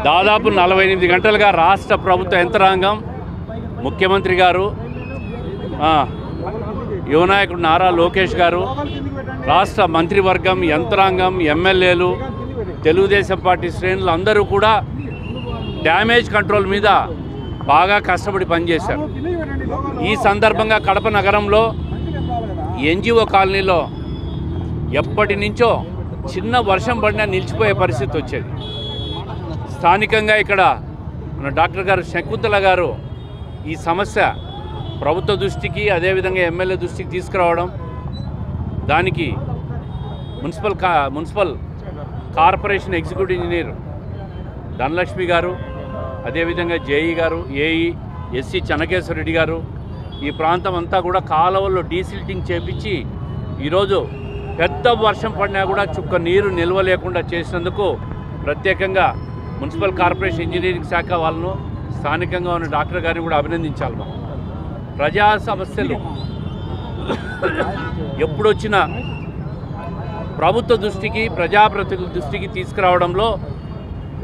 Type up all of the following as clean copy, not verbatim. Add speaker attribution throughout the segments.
Speaker 1: దాదాపు 48 గంటలుగా రాష్ట్ర ప్రభుత్వ యంత్రాంగం ముఖ్యమంత్రి గారు, యువనాయకుడు నారా లోకేష్ గారు, రాష్ట్ర మంత్రివర్గం, యంత్రాంగం, ఎమ్మెల్యేలు, తెలుగుదేశం పార్టీ శ్రేణులు అందరూ కూడా డ్యామేజ్ కంట్రోల్ మీద బాగా కష్టపడి పనిచేశారు. ఈ సందర్భంగా కడప నగరంలో ఎన్జిఓ కాలనీలో ఎప్పటి నుంచో చిన్న వర్షం పడినా నిలిచిపోయే పరిస్థితి వచ్చేది. స్థానికంగా ఇక్కడ మన డాక్టర్ గారు శకుంతల గారు ఈ సమస్య ప్రభుత్వ దృష్టికి, అదేవిధంగా ఎమ్మెల్యే దృష్టికి తీసుకురావడం, దానికి municipal corporation executive engineer Dhanalakshmi గారు, అదేవిధంగా జేఈ గారు, ఏఈ ఎస్సీ చెన్నకేశ్వర రెడ్డి గారు ఈ ప్రాంతం అంతా కూడా కాలువల్లో డీసిల్టింగ్ చేపించి ఈరోజు పెద్ద వర్షం పడినా కూడా చుక్క నీరు నిల్వ లేకుండా చేసినందుకు ప్రత్యేకంగా మున్సిపల్ కార్పొరేషన్ ఇంజనీరింగ్ శాఖ వాళ్ళను, స్థానికంగా ఉన్న డాక్టర్ గారిని కూడా అభినందించాలి. మనం ప్రజా సమస్యలు ఎప్పుడొచ్చినా ప్రభుత్వ దృష్టికి, ప్రజాప్రతినిధుల దృష్టికి తీసుకురావడంలో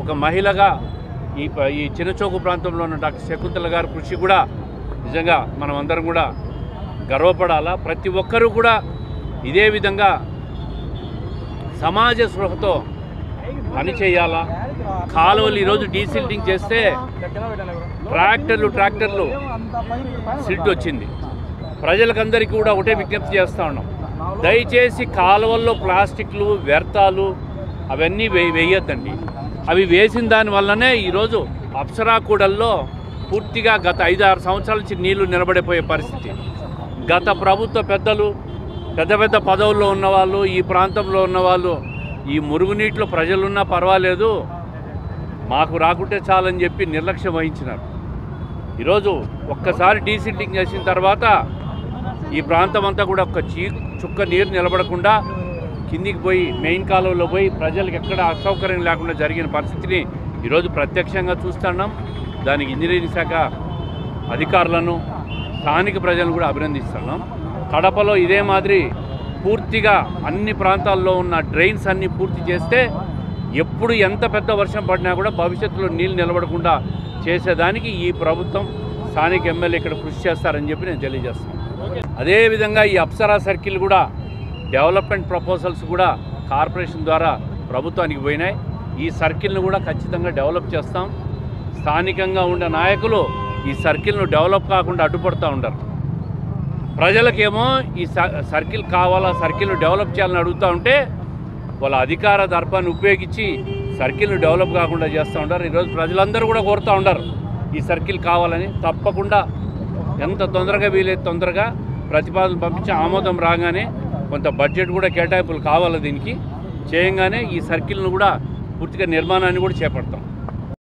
Speaker 1: ఒక మహిళగా ఈ చిన్నచోకు ప్రాంతంలో ఉన్న డాక్టర్ శకుంతల గారి కృషి కూడా నిజంగా మనం అందరం కూడా గర్వపడాలా. ప్రతి ఒక్కరూ కూడా ఇదే విధంగా సమాజ స్పృహతో పనిచేయాలా. కాలువలు ఈరోజు డీసిల్టింగ్ చేస్తే ట్రాక్టర్లు సిల్ట్ వచ్చింది. ప్రజలకందరికీ కూడా ఒకటే విజ్ఞప్తి చేస్తూ ఉన్నాం, దయచేసి కాలువల్లో ప్లాస్టిక్లు, వ్యర్థాలు అవన్నీ వేయొద్దండి. అవి వేసిన దానివల్లనే ఈరోజు అప్సరా కూడల్లో పూర్తిగా గత 5-6 సంవత్సరాల నుంచి నీళ్లు నిలబడిపోయే పరిస్థితి. గత ప్రభుత్వ పెద్దలు, పెద్ద పదవుల్లో ఉన్నవాళ్ళు, ఈ ప్రాంతంలో ఉన్నవాళ్ళు ఈ మురుగునీటిలో ప్రజలున్నా పర్వాలేదు, మాకు రాకుంటే చాలని చెప్పి నిర్లక్ష్యం వహించినారు. ఈరోజు ఒక్కసారి డీసిల్టింగ్ చేసిన తర్వాత ఈ ప్రాంతం అంతా కూడా ఒక చుక్క నీరు నిలబడకుండా కిందికి పోయి మెయిన్ కాలువలో పోయి ప్రజలకు ఎక్కడ అసౌకర్యం లేకుండా జరిగిన పరిస్థితిని ఈరోజు ప్రత్యక్షంగా చూస్తున్నాం. దానికి ఇంజనీరింగ్ శాఖ అధికారులను, స్థానిక ప్రజలను కూడా అభినందిస్తున్నాం. కడపలో ఇదే మాదిరి పూర్తిగా అన్ని ప్రాంతాల్లో ఉన్న డ్రైన్స్ అన్నీ పూర్తి చేస్తే ఎప్పుడు ఎంత పెద్ద వర్షం పడినా కూడా భవిష్యత్తులో నీళ్ళు నిలబడకుండా చేసేదానికి ఈ ప్రభుత్వం, స్థానిక ఎమ్మెల్యే ఇక్కడ కృషి చేస్తారని చెప్పి నేను తెలియజేస్తాను. అదేవిధంగా ఈ అప్సరా సర్కిల్ కూడా డెవలప్మెంట్ ప్రపోజల్స్ కూడా కార్పొరేషన్ ద్వారా ప్రభుత్వానికి పోయినాయి. ఈ సర్కిల్ను కూడా ఖచ్చితంగా డెవలప్ చేస్తాం. స్థానికంగా ఉండే నాయకులు ఈ సర్కిల్ను డెవలప్ కాకుండా అడ్డుపడుతూ ఉంటారు. ప్రజలకేమో ఈ సర్కిల్ కావాలా, సర్కిల్ను డెవలప్ చేయాలని అడుగుతూ ఉంటే వాళ్ళ అధికార దర్పాన్ని ఉపయోగించి సర్కిల్ను డెవలప్ కాకుండా చేస్తూ ఉంటారు. ఈరోజు ప్రజలందరూ కూడా కోరుతూ ఉంటారు ఈ సర్కిల్ కావాలని. తప్పకుండా ఎంత తొందరగా వీలైతే తొందరగా ప్రతిపాదనలు పంపించి ఆమోదం రాగానే కొంత బడ్జెట్ కూడా కేటాయింపులు కావాలి దీనికి, చేయంగానే ఈ సర్కిల్ను కూడా పూర్తిగా నిర్మాణాన్ని కూడా చేపడతాం.